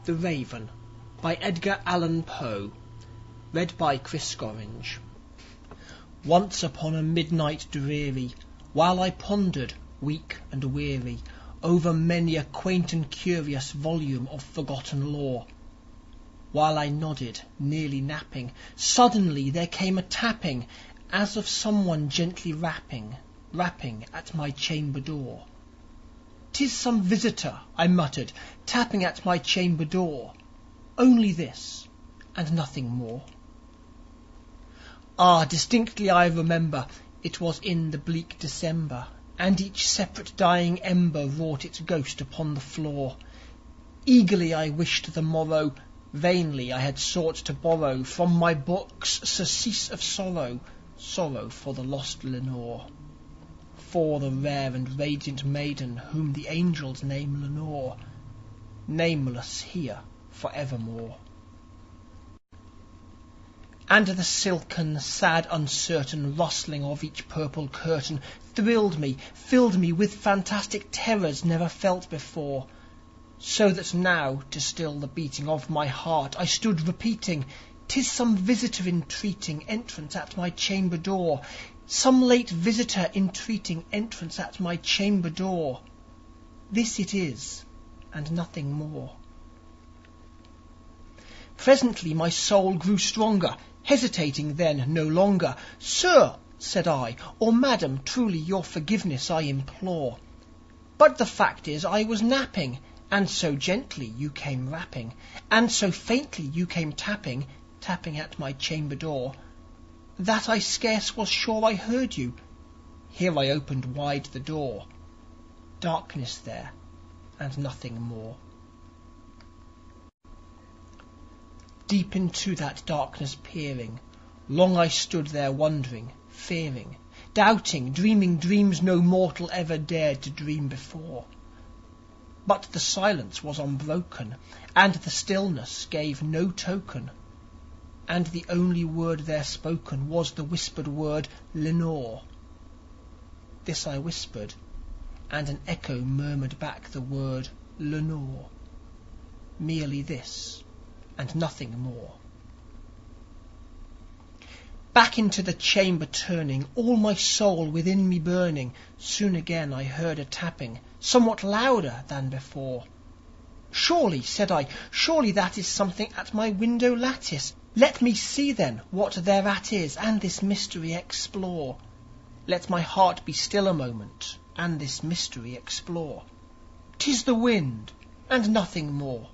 The Raven by Edgar Allan Poe. Read by Chris Scoringe. Once upon a midnight dreary, while I pondered, weak and weary, over many a quaint and curious volume of forgotten lore, while I nodded, nearly napping, suddenly there came a tapping, as of someone gently rapping at my chamber door. "'Tis some visitor," I muttered, "tapping at my chamber door. Only this, and nothing more." Distinctly I remember, it was in the bleak December, and each separate dying ember wrought its ghost upon the floor. Eagerly I wished the morrow, vainly I had sought to borrow from my books surcease of sorrow, sorrow for the lost Lenore, for the rare and radiant maiden whom the angels name Lenore, nameless here for evermore. And the silken, sad, uncertain rustling of each purple curtain thrilled me, filled me with fantastic terrors never felt before, so that now, to still the beating of my heart, I stood repeating, "'Tis some visitor entreating entrance at my chamber door, some late visitor entreating entrance at my chamber door. This it is, and nothing more." Presently my soul grew stronger, hesitating then no longer. "Sir," said I, "or Madam, truly your forgiveness I implore. But the fact is I was napping, and so gently you came rapping, and so faintly you came tapping at my chamber door, that I scarce was sure I heard you." Here I opened wide the door. Darkness there, and nothing more. Deep into that darkness peering, long I stood there wondering, fearing, doubting, dreaming dreams no mortal ever dared to dream before. But the silence was unbroken, and the stillness gave no token, and the only word there spoken was the whispered word "Lenore." This I whispered, and an echo murmured back the word "Lenore." Merely this, and nothing more. Back into the chamber turning, all my soul within me burning, soon again I heard a tapping, somewhat louder than before. "Surely," said I, "surely that is something at my window lattice. Let me see then what thereat is, and this mystery explore. Let my heart be still a moment, and this mystery explore. 'Tis the wind, and nothing more."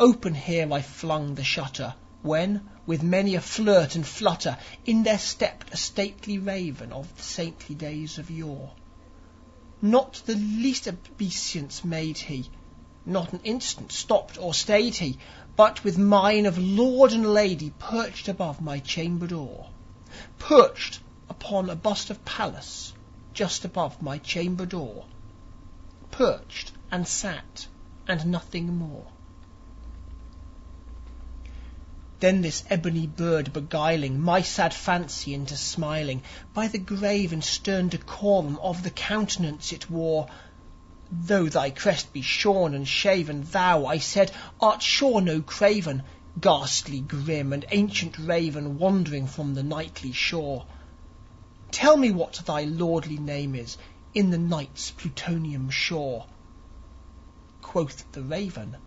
Open here I flung the shutter, when, with many a flirt and flutter, in there stepped a stately raven of the saintly days of yore. Not the least obeisance made he, not an instant stopped or stayed he, but with mien of lord and lady perched above my chamber door, perched upon a bust of Pallas just above my chamber door, perched and sat, and nothing more. Then this ebony bird beguiling my sad fancy into smiling, by the grave and stern decorum of the countenance it wore, "Though thy crest be shorn and shaven, thou," I said, "art sure no craven, ghastly, grim, and ancient raven wandering from the nightly shore. Tell me what thy lordly name is in the night's plutonian shore." Quoth the raven,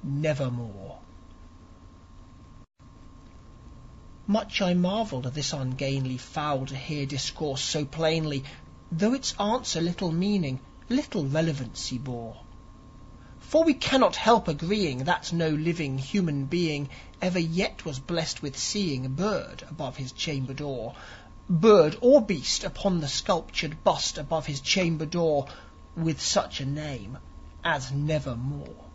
"Nevermore." Much I marvelled at this ungainly fowl to hear discourse so plainly, though its answer little meaning, little relevancy bore. For we cannot help agreeing that no living human being ever yet was blessed with seeing a bird above his chamber door, bird or beast upon the sculptured bust above his chamber door, with such a name as Nevermore.